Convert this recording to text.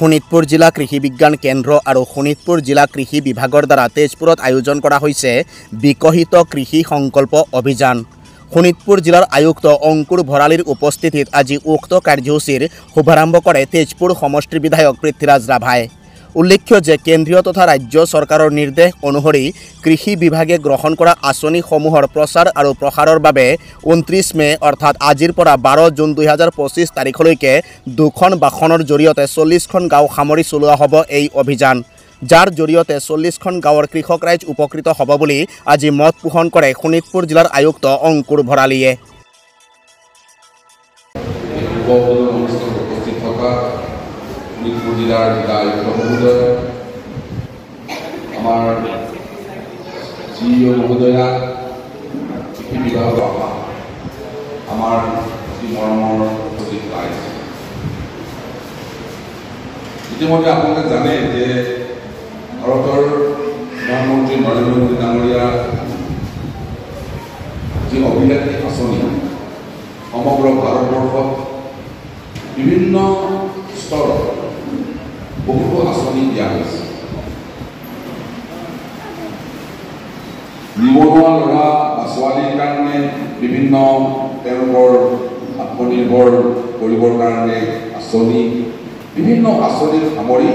শোণিতপুৰ জিলা কৃষি বিজ্ঞান কেন্দ্ৰ আৰু শোণিতপুৰ জিলা কৃষি বিভাগৰ দ্বাৰা তেজপুৰত আয়োজন কৰা হৈছে বিকশিত কৃষি সংকল্প অভিযান। শোণিতপুৰ জিলাৰ আয়ুক্ত অংকুৰ ভৰালীৰ উপস্থিতিত আজি উক্ত কাৰ্যসূচীৰ শুভাৰম্ভ কৰে তেজপুৰ সমষ্টিৰ বিধায়ক পৃথ্বীৰাজ ৰাভাই। উল্লেখ্য যে কেন্দ্ৰীয় তথা ৰাজ্য চৰকাৰৰ নিৰ্দেশ অনুসৰি কৃষি বিভাগে গ্ৰহণ কৰা আঁচনিসমূহৰ প্ৰচাৰ আৰু প্ৰসাৰৰ বাবে 29 মে অৰ্থাৎ আজিৰ পৰা 12 জুন 2025 তাৰিখলৈকে 2খন বাহনৰ জৰিয়তে 40খন গাঁও সামৰি চলোৱা হ'ব এই অভিযান, যাৰ জৰিয়তে 40খন গাঁৱৰ কৃষক ৰাইজ উপকৃত হ'ব বুলি আজি মত পোষণ কৰে শোণিতপুৰ জিলাৰ আয়ুক্ত অংকুৰ ভৰালীয়ে। শোণিতপুৰ জিলাৰ জিলা আয়ুক্ত মহোদয়, আমাৰ CEO মহোদয়া, কৃষি বিভাগৰ আমাৰ মৰমৰ সচিব ৰাইজ, ইতিমধ্যে আপোনালোকে জানে যে ভাৰতৰ প্ৰধানমন্ত্ৰী নৰেন্দ্ৰ মোদী ডাঙৰীয়াৰ যি অভিলাষী আঁচনি সমগ্ৰ ভাৰতবৰ্ষত বিভিন্ন স্তৰত বহুতো আঁচনি দিয়া হৈছে। নিবনুৱা ল'ৰা বা ছোৱালীৰ কাৰণে বিভিন্ন তেওঁলোকৰ আত্মনিৰ্ভৰ কৰিবৰ কাৰণে আঁচনি, বিভিন্ন আঁচনিত সামৰি